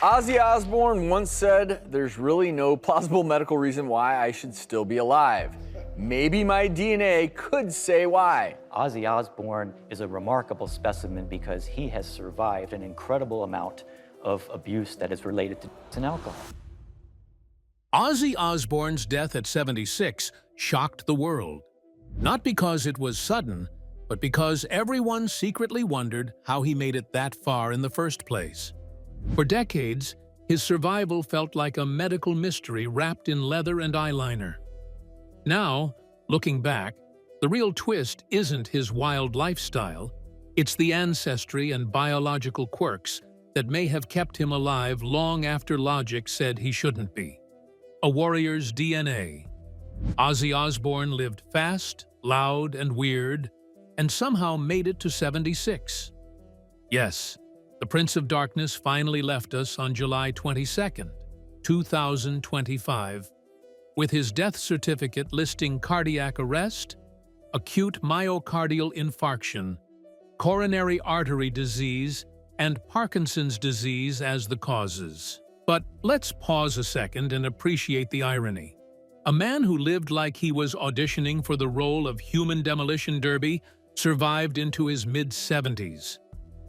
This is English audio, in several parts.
Ozzy Osbourne once said, "There's really no plausible medical reason why I should still be alive. Maybe my DNA could say why." Ozzy Osbourne is a remarkable specimen because he has survived an incredible amount of abuse that is related to drugs and alcohol. Ozzy Osbourne's death at 76 shocked the world. Not because it was sudden, but because everyone secretly wondered how he made it that far in the first place. For decades, his survival felt like a medical mystery wrapped in leather and eyeliner. Now, looking back, the real twist isn't his wild lifestyle, it's the ancestry and biological quirks that may have kept him alive long after logic said he shouldn't be. A warrior's DNA. Ozzy Osbourne lived fast, loud, and weird, and somehow made it to 76. Yes, the Prince of Darkness finally left us on July 22nd, 2025, with his death certificate listing cardiac arrest, acute myocardial infarction, coronary artery disease, and Parkinson's disease as the causes. But let's pause a second and appreciate the irony. A man who lived like he was auditioning for the role of human demolition derby survived into his mid-70s.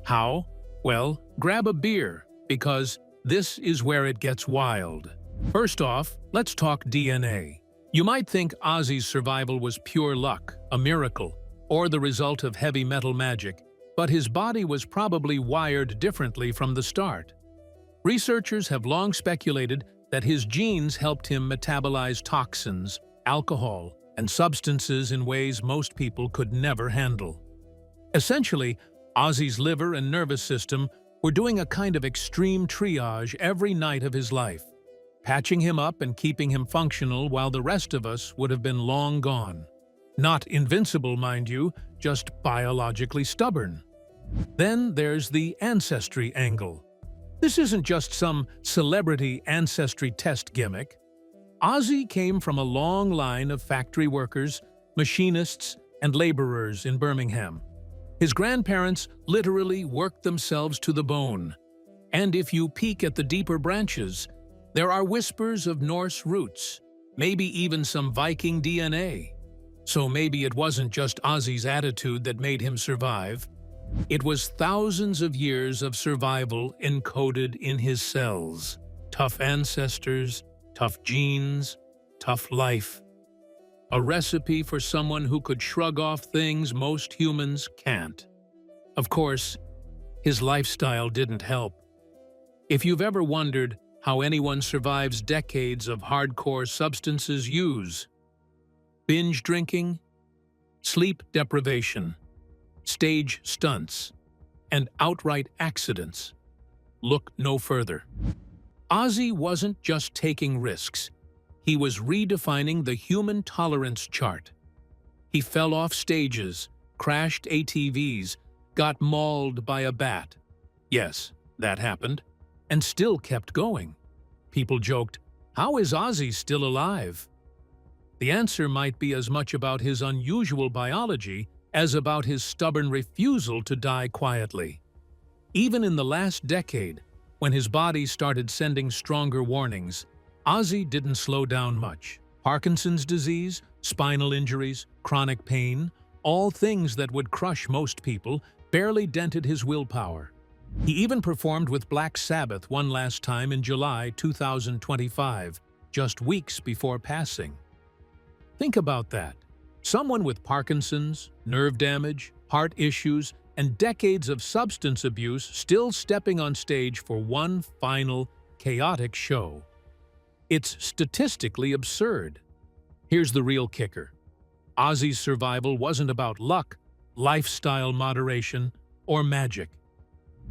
How? Well, grab a beer, because this is where it gets wild. First off, let's talk DNA. You might think Ozzy's survival was pure luck, a miracle, or the result of heavy metal magic, but his body was probably wired differently from the start. Researchers have long speculated that his genes helped him metabolize toxins, alcohol, and substances in ways most people could never handle. Essentially, Ozzy's liver and nervous system were doing a kind of extreme triage every night of his life, patching him up and keeping him functional while the rest of us would have been long gone. Not invincible, mind you, just biologically stubborn. Then there's the ancestry angle. This isn't just some celebrity ancestry test gimmick. Ozzy came from a long line of factory workers, machinists, and laborers in Birmingham. His grandparents literally worked themselves to the bone. And if you peek at the deeper branches, there are whispers of Norse roots, maybe even some Viking DNA. So maybe it wasn't just Ozzy's attitude that made him survive. It was thousands of years of survival encoded in his cells. Tough ancestors, tough genes, tough life. A recipe for someone who could shrug off things most humans can't. Of course, his lifestyle didn't help. If you've ever wondered how anyone survives decades of hardcore substances use, binge drinking, sleep deprivation, stage stunts, and outright accidents, look no further. Ozzy wasn't just taking risks. He was redefining the human tolerance chart. He fell off stages, crashed ATVs, got mauled by a bat. Yes, that happened, and still kept going. People joked, "How is Ozzy still alive?" The answer might be as much about his unusual biology as about his stubborn refusal to die quietly. Even in the last decade, when his body started sending stronger warnings, Ozzy didn't slow down much. Parkinson's disease, spinal injuries, chronic pain, all things that would crush most people, barely dented his willpower. He even performed with Black Sabbath one last time in July 2025, just weeks before passing. Think about that. Someone with Parkinson's, nerve damage, heart issues, and decades of substance abuse still stepping on stage for one final, chaotic show. It's statistically absurd. Here's the real kicker. Ozzy's survival wasn't about luck, lifestyle moderation, or magic.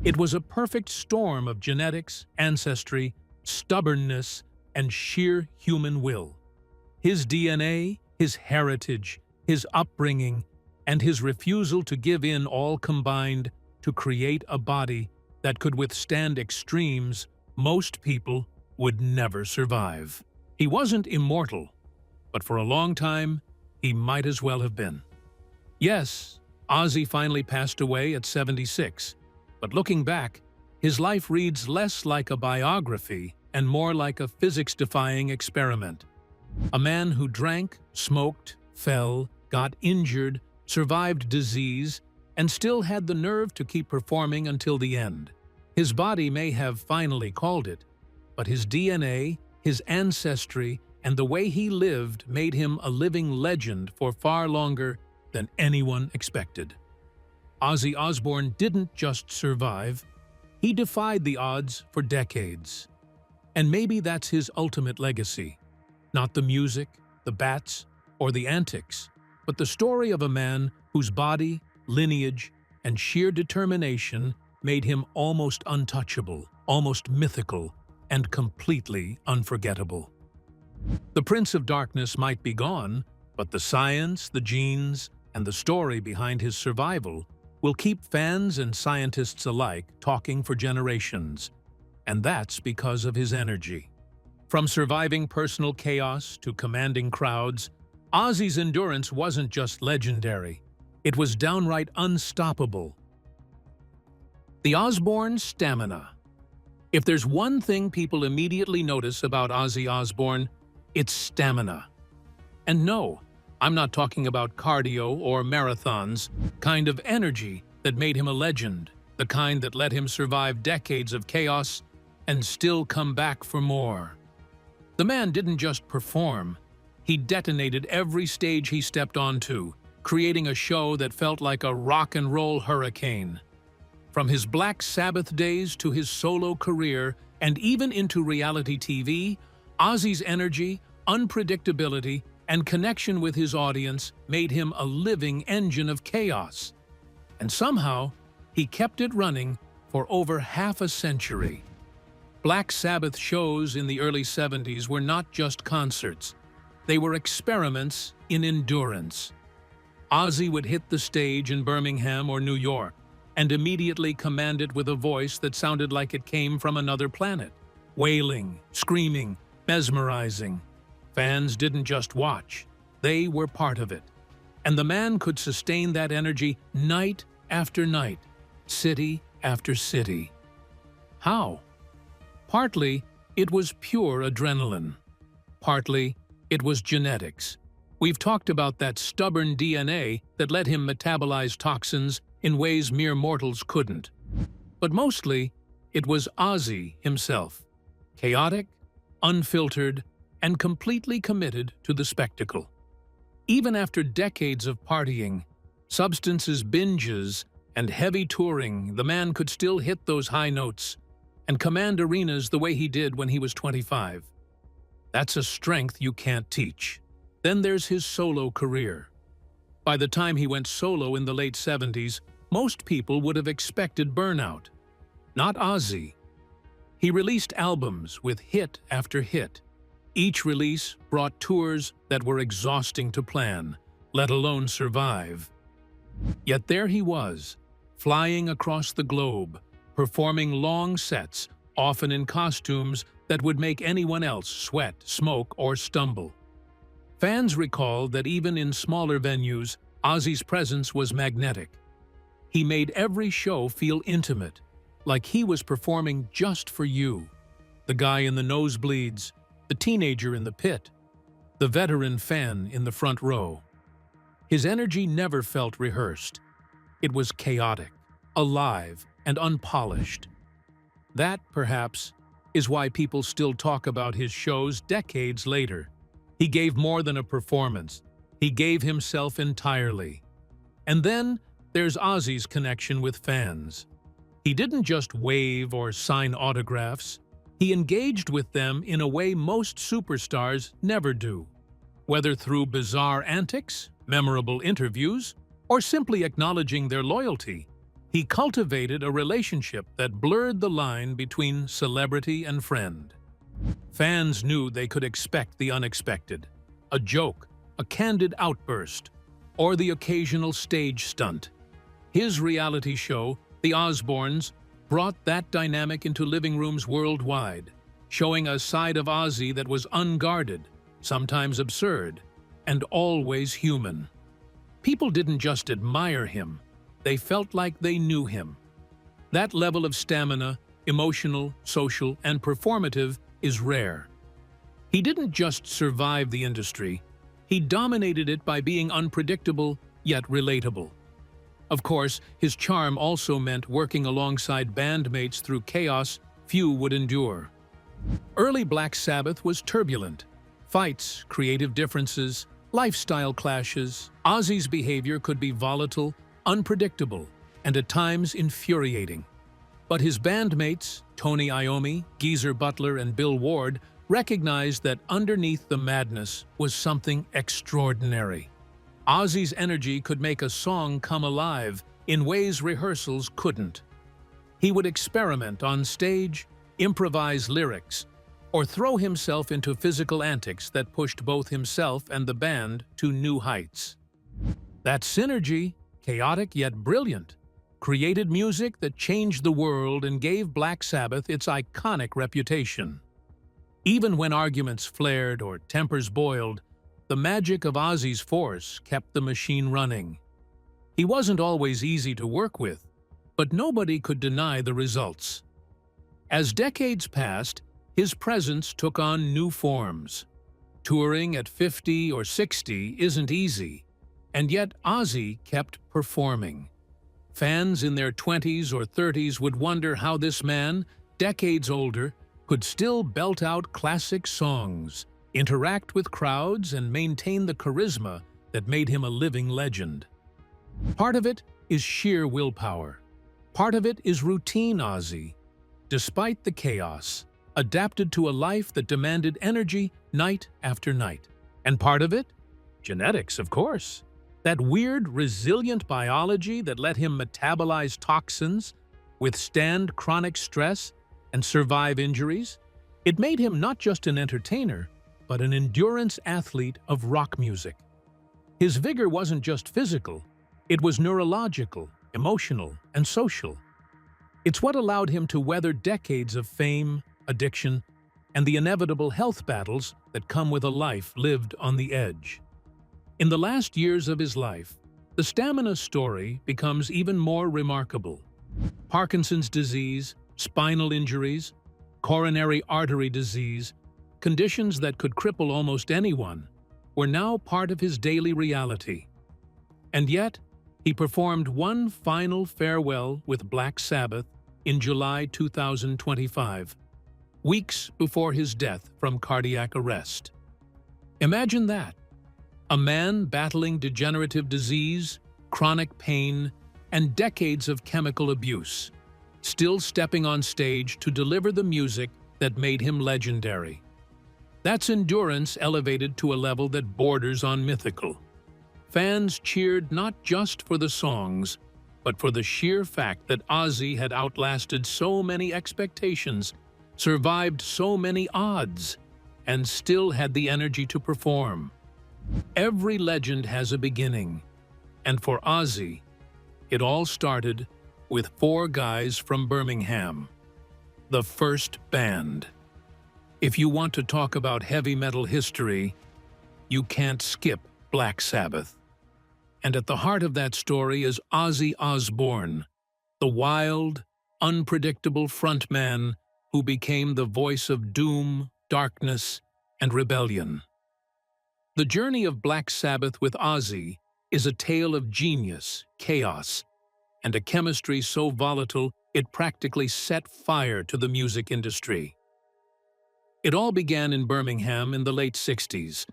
It was a perfect storm of genetics, ancestry, stubbornness, and sheer human will. His DNA, his heritage, his upbringing, and his refusal to give in all combined to create a body that could withstand extremes most people would never survive. He wasn't immortal, but for a long time, he might as well have been. Yes, Ozzy finally passed away at 76, but looking back, his life reads less like a biography and more like a physics-defying experiment. A man who drank, smoked, fell, got injured, survived disease, and still had the nerve to keep performing until the end. His body may have finally called it, but his DNA, his ancestry, and the way he lived made him a living legend for far longer than anyone expected. Ozzy Osbourne didn't just survive, he defied the odds for decades. And maybe that's his ultimate legacy. Not the music, the bats, or the antics, but the story of a man whose body, lineage, and sheer determination made him almost untouchable, almost mythical, and completely unforgettable. The Prince of Darkness might be gone, but the science, the genes, and the story behind his survival will keep fans and scientists alike talking for generations. And that's because of his energy. From surviving personal chaos to commanding crowds, Ozzy's endurance wasn't just legendary, it was downright unstoppable. The Osbourne stamina. If there's one thing people immediately notice about Ozzy Osbourne, it's stamina. And no, I'm not talking about cardio or marathons, kind of energy that made him a legend, the kind that let him survive decades of chaos and still come back for more. The man didn't just perform, he detonated every stage he stepped onto, creating a show that felt like a rock and roll hurricane. From his Black Sabbath days to his solo career and even into reality TV, Ozzy's energy, unpredictability, and connection with his audience made him a living engine of chaos. And somehow, he kept it running for over half a century. Black Sabbath shows in the early 70s were not just concerts. They were experiments in endurance. Ozzy would hit the stage in Birmingham or New York and immediately command it with a voice that sounded like it came from another planet. Wailing, screaming, mesmerizing. Fans didn't just watch, they were part of it. And the man could sustain that energy night after night, city after city. How? Partly, it was pure adrenaline. Partly, it was genetics. We've talked about that stubborn DNA that let him metabolize toxins in ways mere mortals couldn't. But mostly, it was Ozzy himself. Chaotic, unfiltered, and completely committed to the spectacle. Even after decades of partying, substances binges, and heavy touring, the man could still hit those high notes and command arenas the way he did when he was 25. That's a strength you can't teach. Then there's his solo career. By the time he went solo in the late 70s, most people would have expected burnout. Not Ozzy. He released albums with hit after hit. Each release brought tours that were exhausting to plan, let alone survive. Yet there he was, flying across the globe, performing long sets, often in costumes that would make anyone else sweat, smoke, or stumble. Fans recall that even in smaller venues, Ozzy's presence was magnetic. He made every show feel intimate, like he was performing just for you. The guy in the nosebleeds, the teenager in the pit, the veteran fan in the front row. His energy never felt rehearsed. It was chaotic, alive, and unpolished. That, perhaps, is why people still talk about his shows decades later. He gave more than a performance. He gave himself entirely. And then there's Ozzy's connection with fans. He didn't just wave or sign autographs. He engaged with them in a way most superstars never do. Whether through bizarre antics, memorable interviews, or simply acknowledging their loyalty, he cultivated a relationship that blurred the line between celebrity and friend. Fans knew they could expect the unexpected, a joke, a candid outburst, or the occasional stage stunt. His reality show, The Osbournes, brought that dynamic into living rooms worldwide, showing a side of Ozzy that was unguarded, sometimes absurd, and always human. People didn't just admire him, they felt like they knew him. That level of stamina emotional, social, and performative, is rare. He didn't just survive the industry, he dominated it by being unpredictable yet relatable. Of course, his charm also meant working alongside bandmates through chaos few would endure. Early Black Sabbath was turbulent. Fights, creative differences, lifestyle clashes. Ozzy's behavior could be volatile, unpredictable, and at times infuriating. But his bandmates, Tony Iommi, Geezer Butler, and Bill Ward, recognized that underneath the madness was something extraordinary. Ozzy's energy could make a song come alive in ways rehearsals couldn't. He would experiment on stage, improvise lyrics, or throw himself into physical antics that pushed both himself and the band to new heights. That synergy, chaotic yet brilliant, created music that changed the world and gave Black Sabbath its iconic reputation. Even when arguments flared or tempers boiled, the magic of Ozzy's force kept the machine running. He wasn't always easy to work with, but nobody could deny the results. As decades passed, his presence took on new forms. Touring at 50 or 60 isn't easy, and yet Ozzy kept performing. Fans in their 20s or 30s would wonder how this man, decades older, could still belt out classic songs, interact with crowds, and maintain the charisma that made him a living legend. Part of it is sheer willpower. Part of it is routine Ozzy. Despite the chaos, adapted to a life that demanded energy night after night. And part of it? Genetics, of course. That weird, resilient biology that let him metabolize toxins, withstand chronic stress, and survive injuries. It made him not just an entertainer, but an endurance athlete of rock music. His vigor wasn't just physical, it was neurological, emotional, and social. It's what allowed him to weather decades of fame, addiction, and the inevitable health battles that come with a life lived on the edge. In the last years of his life, the stamina story becomes even more remarkable. Parkinson's disease, spinal injuries, coronary artery disease, conditions that could cripple almost anyone, were now part of his daily reality. And yet, he performed one final farewell with Black Sabbath in July 2025, weeks before his death from cardiac arrest. Imagine that. A man battling degenerative disease, chronic pain, and decades of chemical abuse, still stepping on stage to deliver the music that made him legendary. That's endurance elevated to a level that borders on mythical. Fans cheered not just for the songs, but for the sheer fact that Ozzy had outlasted so many expectations, survived so many odds, and still had the energy to perform. Every legend has a beginning, and for Ozzy, it all started with 4 guys from Birmingham, the first band. If you want to talk about heavy metal history, you can't skip Black Sabbath. And at the heart of that story is Ozzy Osbourne, the wild, unpredictable frontman who became the voice of doom, darkness, and rebellion. The journey of Black Sabbath with Ozzy is a tale of genius, chaos, and a chemistry so volatile it practically set fire to the music industry. It all began in Birmingham in the late 60s,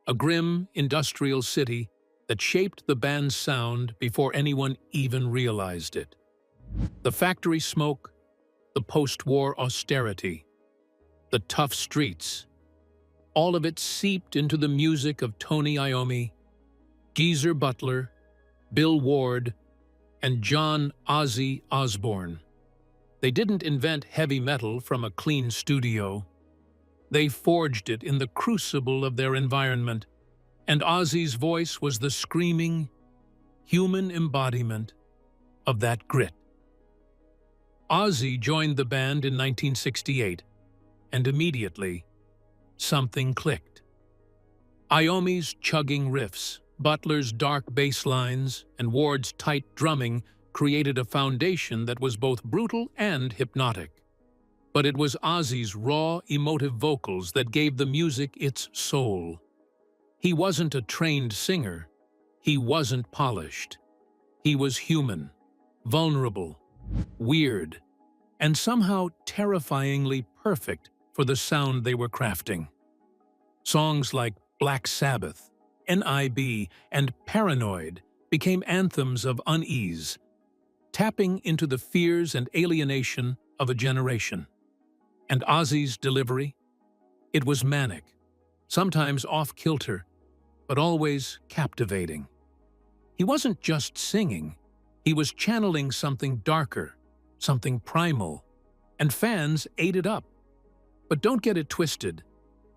a grim, industrial city that shaped the band's sound before anyone even realized it. The factory smoke, the post-war austerity, the tough streets, all of it seeped into the music of Tony Iommi, Geezer Butler, Bill Ward, and John Ozzy Osbourne. They didn't invent heavy metal from a clean studio. They forged it in the crucible of their environment, and Ozzy's voice was the screaming, human embodiment of that grit. Ozzy joined the band in 1968, and immediately, something clicked. Iommi's chugging riffs, Butler's dark bass lines, and Ward's tight drumming created a foundation that was both brutal and hypnotic. But it was Ozzy's raw, emotive vocals that gave the music its soul. He wasn't a trained singer. He wasn't polished. He was human, vulnerable, weird, and somehow terrifyingly perfect for the sound they were crafting. Songs like Black Sabbath, NIB, and Paranoid became anthems of unease, tapping into the fears and alienation of a generation. And Ozzy's delivery? It was manic, sometimes off-kilter, but always captivating. He wasn't just singing, he was channeling something darker, something primal, and fans ate it up. But don't get it twisted,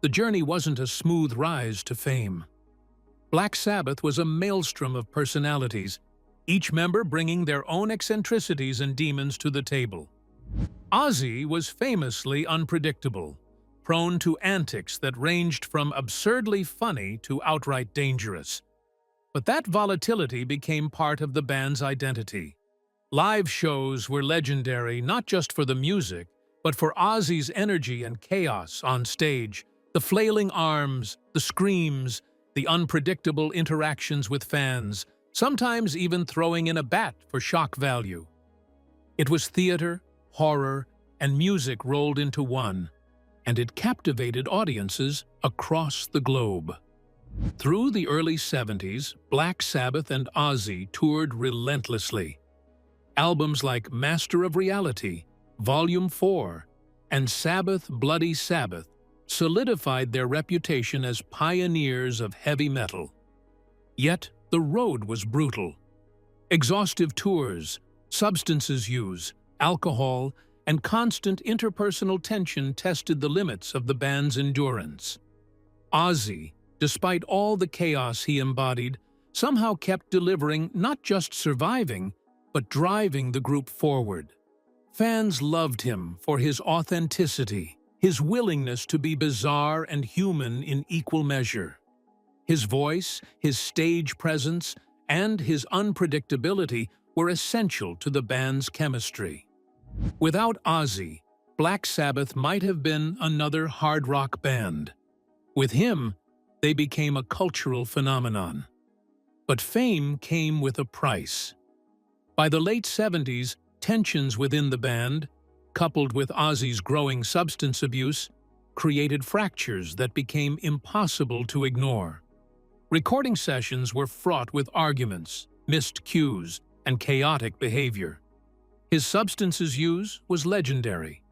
the journey wasn't a smooth rise to fame. Black Sabbath was a maelstrom of personalities, each member bringing their own eccentricities and demons to the table. Ozzy was famously unpredictable, prone to antics that ranged from absurdly funny to outright dangerous. But that volatility became part of the band's identity. Live shows were legendary not just for the music, but for Ozzy's energy and chaos on stage, the flailing arms, the screams, the unpredictable interactions with fans, sometimes even throwing in a bat for shock value. It was theater, horror, and music rolled into one, and it captivated audiences across the globe. Through the early 70s, Black Sabbath and Ozzy toured relentlessly. Albums like Master of Reality, Volume 4, and Sabbath Bloody Sabbath solidified their reputation as pioneers of heavy metal. Yet, the road was brutal. Exhaustive tours, substances use, alcohol, and constant interpersonal tension tested the limits of the band's endurance. Ozzy, despite all the chaos he embodied, somehow kept delivering, not just surviving, but driving the group forward. Fans loved him for his authenticity, his willingness to be bizarre and human in equal measure. His voice, his stage presence, and his unpredictability were essential to the band's chemistry. Without Ozzy, Black Sabbath might have been another hard rock band. With him, they became a cultural phenomenon. But fame came with a price. By the late 70s, tensions within the band, coupled with Ozzy's growing substance abuse, created fractures that became impossible to ignore. Recording sessions were fraught with arguments, missed cues, and chaotic behavior. His substances use was legendary.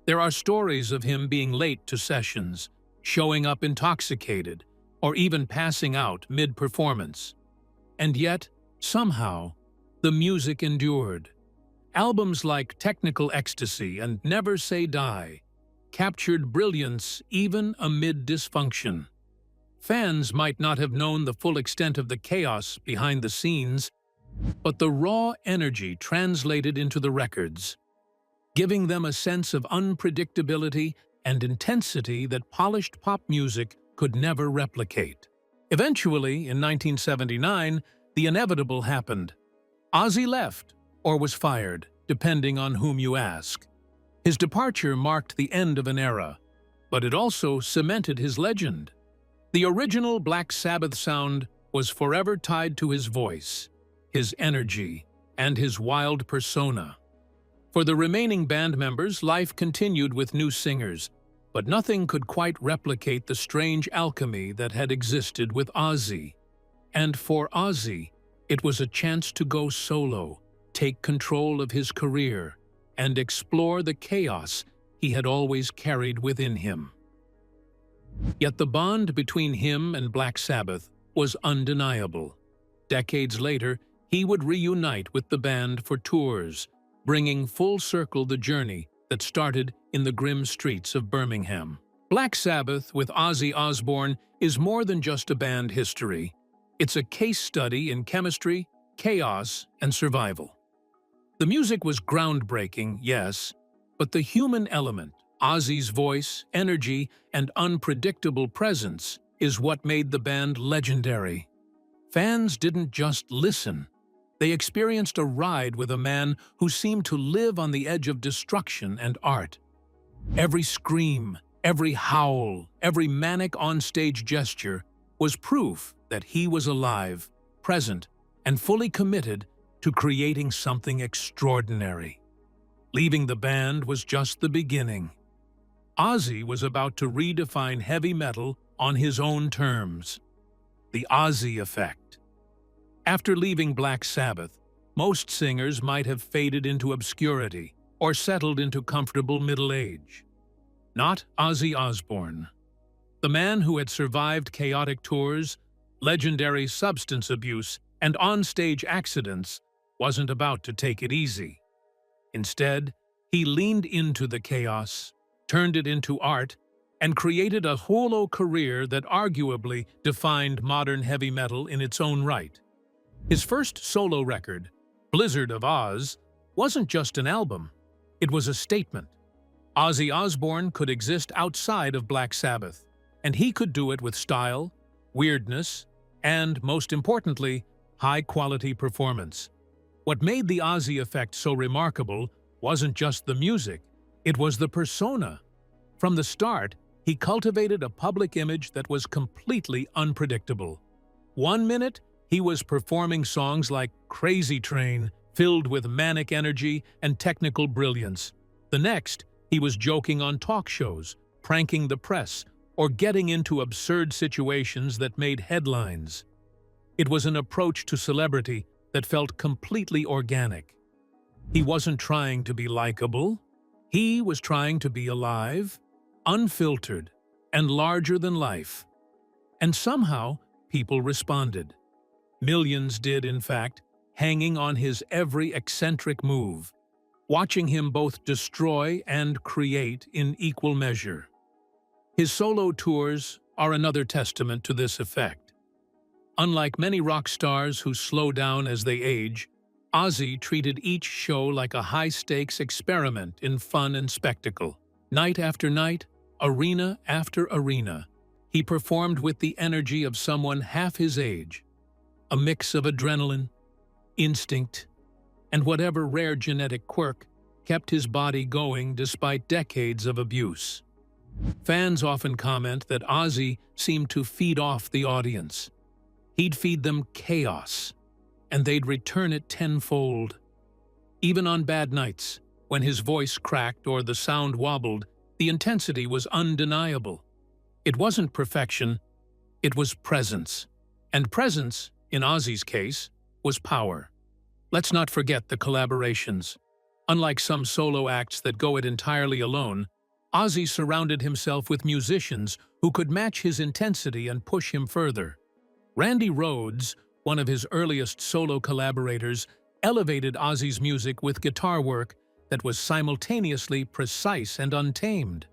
There are stories of him being late to sessions, showing up intoxicated, or even passing out mid-performance. And yet, somehow, the music endured. Albums like Technical Ecstasy and Never Say Die captured brilliance even amid dysfunction. Fans might not have known the full extent of the chaos behind the scenes, but the raw energy translated into the records, giving them a sense of unpredictability and intensity that polished pop music could never replicate. Eventually, in 1979, the inevitable happened. Ozzy left, or was fired, depending on whom you ask. His departure marked the end of an era, but it also cemented his legend. The original Black Sabbath sound was forever tied to his voice, his energy, and his wild persona. For the remaining band members, life continued with new singers, but nothing could quite replicate the strange alchemy that had existed with Ozzy. And for Ozzy, it was a chance to go solo, take control of his career, and explore the chaos he had always carried within him. Yet the bond between him and Black Sabbath was undeniable. Decades later, he would reunite with the band for tours, bringing full circle the journey that started in the grim streets of Birmingham. Black Sabbath with Ozzy Osbourne is more than just a band history. It's a case study in chemistry, chaos, and survival. The music was groundbreaking, yes, but the human element, Ozzy's voice, energy, and unpredictable presence is what made the band legendary. Fans didn't just listen. They experienced a ride with a man who seemed to live on the edge of destruction and art. Every scream, every howl, every manic onstage gesture was proof that he was alive, present, and fully committed to creating something extraordinary. Leaving the band was just the beginning. Ozzy was about to redefine heavy metal on his own terms. The Ozzy effect. After leaving Black Sabbath, most singers might have faded into obscurity or settled into comfortable middle age. Not Ozzy Osbourne. The man who had survived chaotic tours, legendary substance abuse, and onstage accidents wasn't about to take it easy. Instead, he leaned into the chaos, turned it into art, and created a solo career that arguably defined modern heavy metal in its own right. His first solo record, Blizzard of Oz, wasn't just an album. It was a statement. Ozzy Osbourne could exist outside of Black Sabbath, and he could do it with style, weirdness, and, most importantly, high-quality performance. What made the Ozzy effect so remarkable wasn't just the music, it was the persona. From the start, he cultivated a public image that was completely unpredictable. One minute, he was performing songs like Crazy Train, filled with manic energy and technical brilliance. The next, he was joking on talk shows, pranking the press, or getting into absurd situations that made headlines. It was an approach to celebrity that felt completely organic. He wasn't trying to be likable. He was trying to be alive, unfiltered, and larger than life. And somehow, people responded. Millions did, in fact, hanging on his every eccentric move, watching him both destroy and create in equal measure. His solo tours are another testament to this effect. Unlike many rock stars who slow down as they age, Ozzy treated each show like a high-stakes experiment in fun and spectacle. Night after night, arena after arena, he performed with the energy of someone half his age, a mix of adrenaline, instinct, and whatever rare genetic quirk kept his body going despite decades of abuse. Fans often comment that Ozzy seemed to feed off the audience. He'd feed them chaos, and they'd return it tenfold. Even on bad nights, when his voice cracked or the sound wobbled, the intensity was undeniable. It wasn't perfection, it was presence. And presence, in Ozzy's case, was power. Let's not forget the collaborations. Unlike some solo acts that go it entirely alone, Ozzy surrounded himself with musicians who could match his intensity and push him further. Randy Rhoads, one of his earliest solo collaborators, elevated Ozzy's music with guitar work that was simultaneously precise and untamed.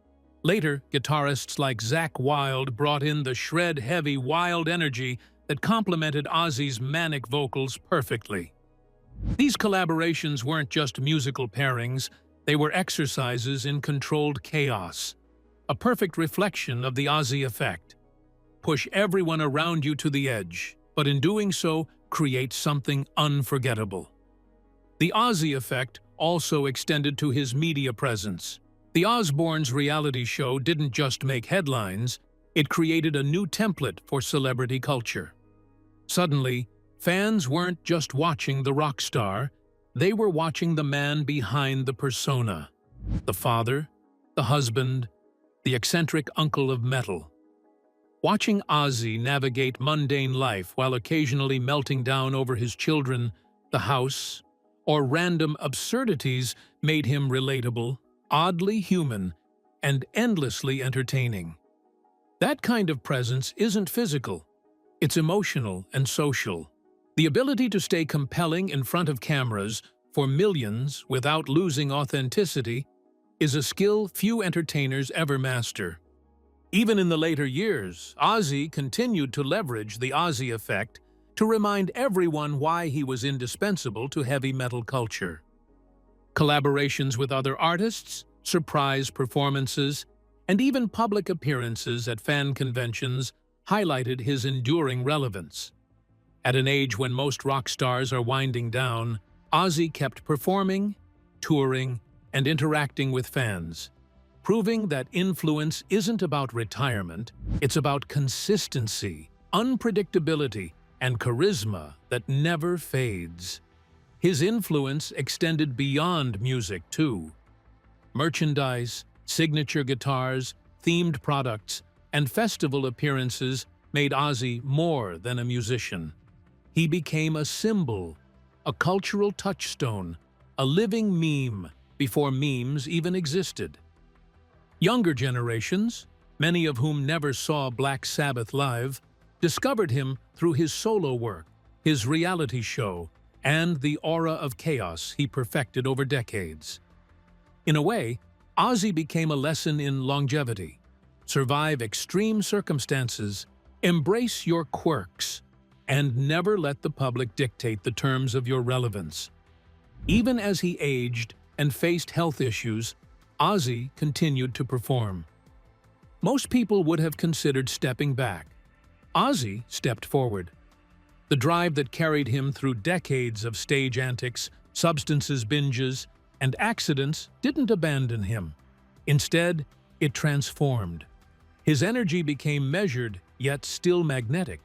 Later, guitarists like Zakk Wylde brought in the shred-heavy, wild energy that complemented Ozzy's manic vocals perfectly. These collaborations weren't just musical pairings, they were exercises in controlled chaos, a perfect reflection of the Ozzy effect. Push everyone around you to the edge, but in doing so, create something unforgettable. The Ozzy effect also extended to his media presence. The Osbournes' reality show didn't just make headlines, it created a new template for celebrity culture. Suddenly, fans weren't just watching the rock star, they were watching the man behind the persona. The father, the husband, the eccentric uncle of metal. Watching Ozzy navigate mundane life while occasionally melting down over his children, the house, or random absurdities made him relatable, oddly human, and endlessly entertaining. That kind of presence isn't physical, it's emotional and social. The ability to stay compelling in front of cameras for millions without losing authenticity is a skill few entertainers ever master. Even in the later years, Ozzy continued to leverage the Ozzy effect to remind everyone why he was indispensable to heavy metal culture. Collaborations with other artists, surprise performances, and even public appearances at fan conventions highlighted his enduring relevance. At an age when most rock stars are winding down, Ozzy kept performing, touring, and interacting with fans, proving that influence isn't about retirement, it's about consistency, unpredictability, and charisma that never fades. His influence extended beyond music, too. Merchandise, signature guitars, themed products, and festival appearances made Ozzy more than a musician. He became a symbol, a cultural touchstone, a living meme before memes even existed. Younger generations, many of whom never saw Black Sabbath live, discovered him through his solo work, his reality show, and the aura of chaos he perfected over decades. In a way, Ozzy became a lesson in longevity. Survive extreme circumstances, embrace your quirks, and never let the public dictate the terms of your relevance. Even as he aged and faced health issues, Ozzy continued to perform. Most people would have considered stepping back. Ozzy stepped forward. The drive that carried him through decades of stage antics, substances binges, and accidents didn't abandon him. Instead, it transformed. His energy became measured, yet still magnetic.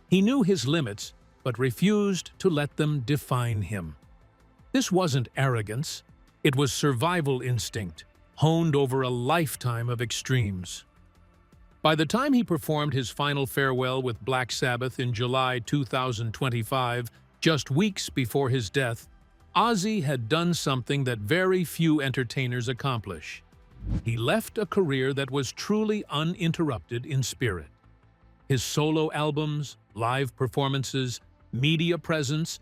He knew his limits, but refused to let them define him. This wasn't arrogance, it was survival instinct, honed over a lifetime of extremes. By the time he performed his final farewell with Black Sabbath in July 2025, just weeks before his death, Ozzy had done something that very few entertainers accomplish. He left a career that was truly uninterrupted in spirit. His solo albums, live performances, media presence,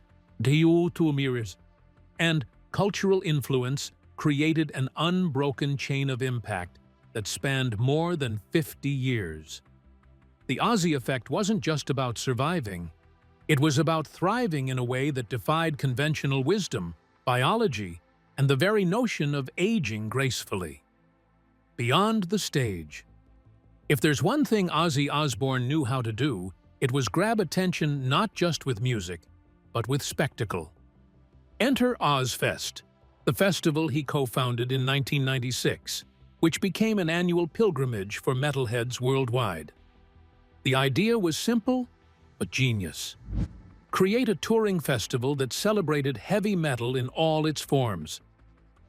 and cultural influence created an unbroken chain of impact that spanned more than 50 years. The Ozzy effect wasn't just about surviving. It was about thriving in a way that defied conventional wisdom, biology, and the very notion of aging gracefully. Beyond the stage. If there's one thing Ozzy Osbourne knew how to do, it was grab attention not just with music, but with spectacle. Enter Ozfest, the festival he co-founded in 1996, which became an annual pilgrimage for metalheads worldwide. The idea was simple, but genius. Create a touring festival that celebrated heavy metal in all its forms,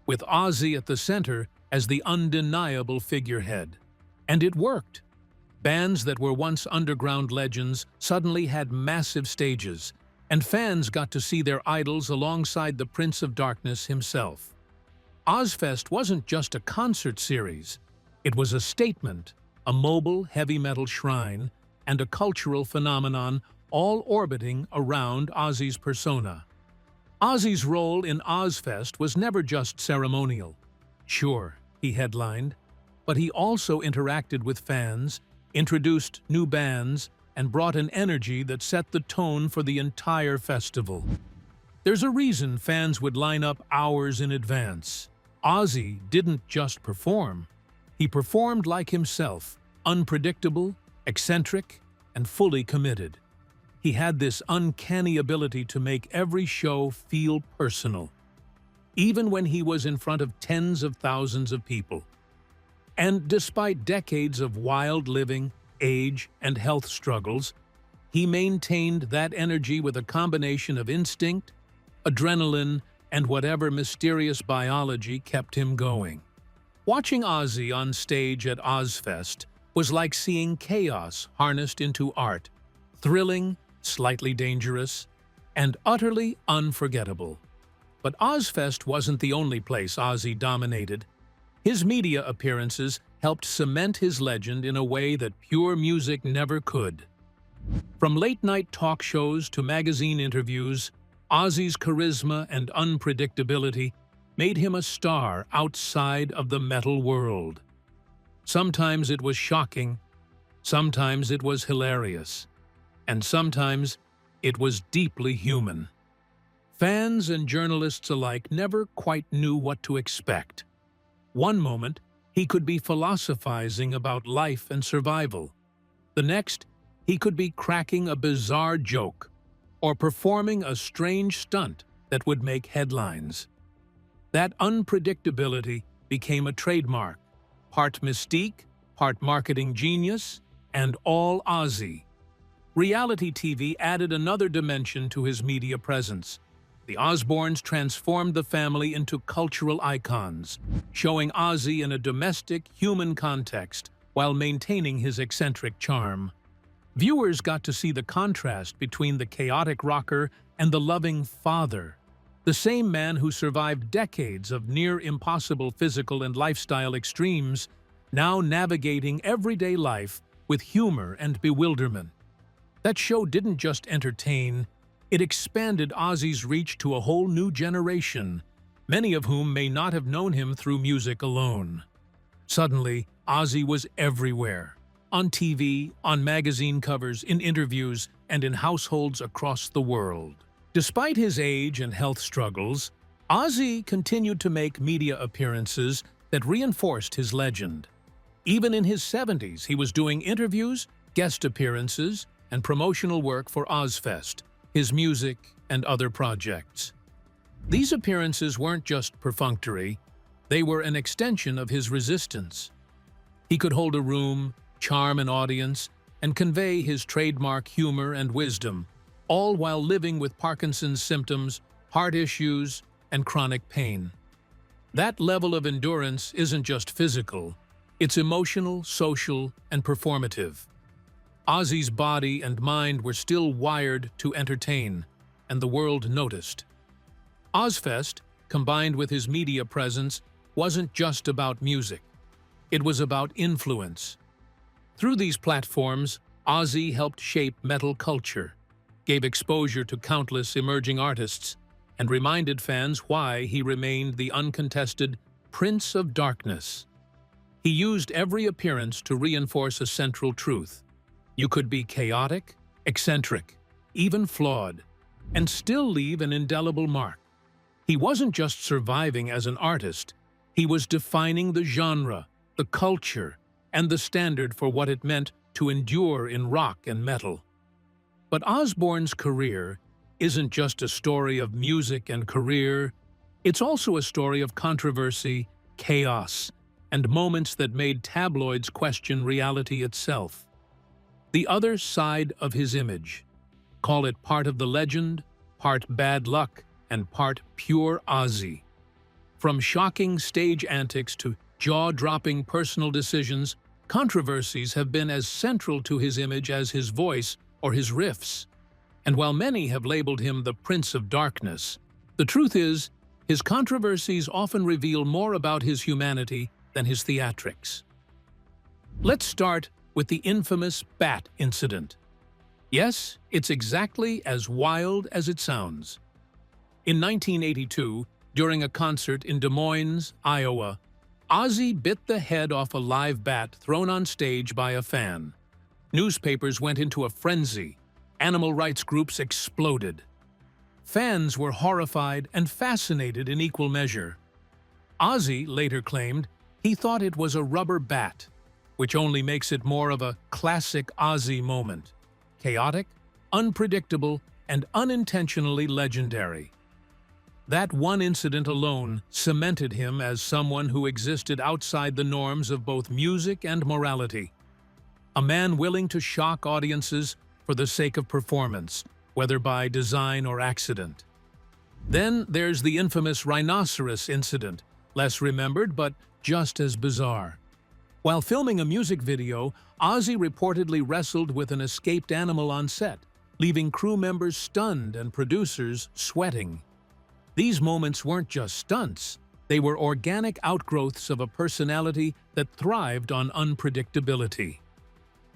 with Ozzy at the center as the undeniable figurehead. And it worked. Bands that were once underground legends suddenly had massive stages, and fans got to see their idols alongside the Prince of Darkness himself. Ozfest wasn't just a concert series. It was a statement, a mobile heavy metal shrine, and a cultural phenomenon all orbiting around Ozzy's persona. Ozzy's role in Ozfest was never just ceremonial. Sure, he headlined, but he also interacted with fans, introduced new bands, and brought an energy that set the tone for the entire festival. There's a reason fans would line up hours in advance. Ozzy didn't just perform. He performed like himself, unpredictable, eccentric, and fully committed. He had this uncanny ability to make every show feel personal, even when he was in front of tens of thousands of people. And despite decades of wild living, age, and health struggles, he maintained that energy with a combination of instinct, adrenaline, and whatever mysterious biology kept him going. Watching Ozzy on stage at Ozfest was like seeing chaos harnessed into art, thrilling, slightly dangerous, and utterly unforgettable. But Ozfest wasn't the only place Ozzy dominated. His media appearances helped cement his legend in a way that pure music never could. From late-night talk shows to magazine interviews, Ozzy's charisma and unpredictability made him a star outside of the metal world. Sometimes it was shocking, sometimes it was hilarious, and sometimes it was deeply human. Fans and journalists alike never quite knew what to expect. One moment, he could be philosophizing about life and survival. The next, he could be cracking a bizarre joke or performing a strange stunt that would make headlines. That unpredictability became a trademark, part mystique, part marketing genius, and all Ozzy. Reality TV added another dimension to his media presence. The Osbournes transformed the family into cultural icons, showing Ozzy in a domestic, human context while maintaining his eccentric charm. Viewers got to see the contrast between the chaotic rocker and the loving father, the same man who survived decades of near-impossible physical and lifestyle extremes, now navigating everyday life with humor and bewilderment. That show didn't just entertain, it expanded Ozzy's reach to a whole new generation, many of whom may not have known him through music alone. Suddenly, Ozzy was everywhere, on TV, on magazine covers, in interviews, and in households across the world. Despite his age and health struggles, Ozzy continued to make media appearances that reinforced his legend. Even in his 70s, he was doing interviews, guest appearances, and promotional work for Ozfest, his music, and other projects. These appearances weren't just perfunctory, they were an extension of his resistance. He could hold a room, charm an audience, and convey his trademark humor and wisdom, all while living with Parkinson's symptoms, heart issues, and chronic pain. That level of endurance isn't just physical, it's emotional, social, and performative. Ozzy's body and mind were still wired to entertain, and the world noticed. Ozfest, combined with his media presence, wasn't just about music. It was about influence. Through these platforms, Ozzy helped shape metal culture, gave exposure to countless emerging artists, and reminded fans why he remained the uncontested Prince of Darkness. He used every appearance to reinforce a central truth. You could be chaotic, eccentric, even flawed, and still leave an indelible mark. He wasn't just surviving as an artist, he was defining the genre, the culture, and the standard for what it meant to endure in rock and metal. But Osbourne's career isn't just a story of music and career, it's also a story of controversy, chaos, and moments that made tabloids question reality itself. The other side of his image. Call it part of the legend, part bad luck, and part pure Ozzy. From shocking stage antics to jaw-dropping personal decisions, Controversies have been as central to his image as his voice or his riffs. And while many have labeled him the Prince of Darkness, the truth is, his controversies often reveal more about his humanity than his theatrics. Let's start with the infamous bat incident. Yes, it's exactly as wild as it sounds. In 1982, during a concert in Des Moines, Iowa, Ozzy bit the head off a live bat thrown on stage by a fan. Newspapers went into a frenzy. Animal rights groups exploded. Fans were horrified and fascinated in equal measure. Ozzy later claimed he thought it was a rubber bat, which only makes it more of a classic Ozzy moment. Chaotic, unpredictable, and unintentionally legendary. That one incident alone cemented him as someone who existed outside the norms of both music and morality. A man willing to shock audiences for the sake of performance, whether by design or accident. Then there's the infamous rhinoceros incident, less remembered but just as bizarre. While filming a music video, Ozzy reportedly wrestled with an escaped animal on set, leaving crew members stunned and producers sweating. These moments weren't just stunts, they were organic outgrowths of a personality that thrived on unpredictability.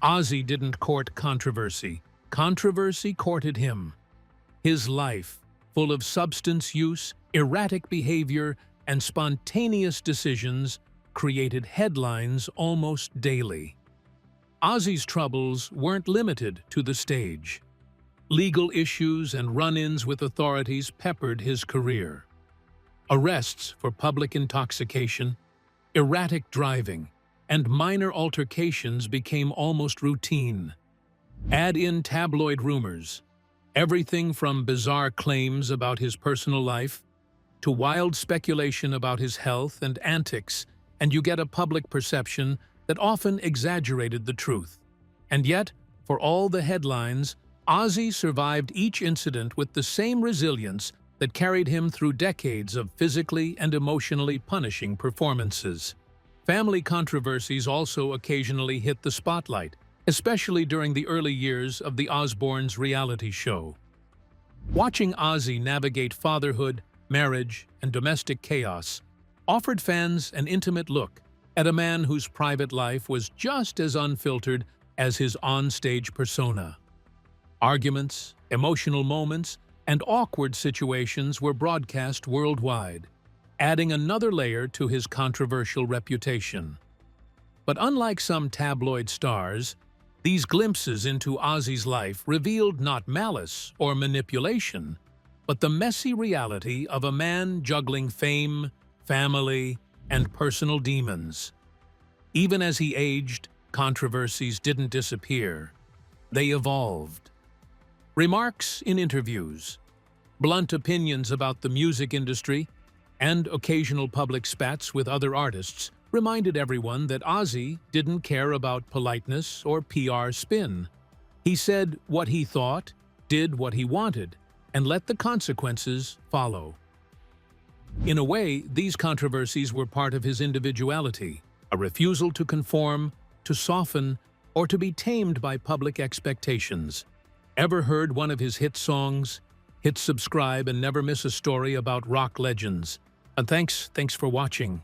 Ozzy didn't court controversy. Controversy courted him. His life, full of substance use, erratic behavior, and spontaneous decisions, created headlines almost daily. Ozzy's troubles weren't limited to the stage. Legal issues and run-ins with authorities peppered his career. Arrests for public intoxication, erratic driving, and minor altercations became almost routine. Add in tabloid rumors, everything from bizarre claims about his personal life to wild speculation about his health and antics and you get a public perception that often exaggerated the truth. And yet, for all the headlines, Ozzy survived each incident with the same resilience that carried him through decades of physically and emotionally punishing performances. Family controversies also occasionally hit the spotlight, especially during the early years of the Osbournes' reality show. Watching Ozzy navigate fatherhood, marriage, and domestic chaos offered fans an intimate look at a man whose private life was just as unfiltered as his on-stage persona. Arguments, emotional moments, and awkward situations were broadcast worldwide, adding another layer to his controversial reputation. But unlike some tabloid stars, these glimpses into Ozzy's life revealed not malice or manipulation, but the messy reality of a man juggling fame, family, and personal demons. Even as he aged, controversies didn't disappear. They evolved. Remarks in interviews, blunt opinions about the music industry, and occasional public spats with other artists reminded everyone that Ozzy didn't care about politeness or PR spin. He said what he thought, did what he wanted, and let the consequences follow. In a way, these controversies were part of his individuality, a refusal to conform, to soften, or to be tamed by public expectations. Ever heard one of his hit songs? Hit subscribe and never miss a story about rock legends. And thanks for watching.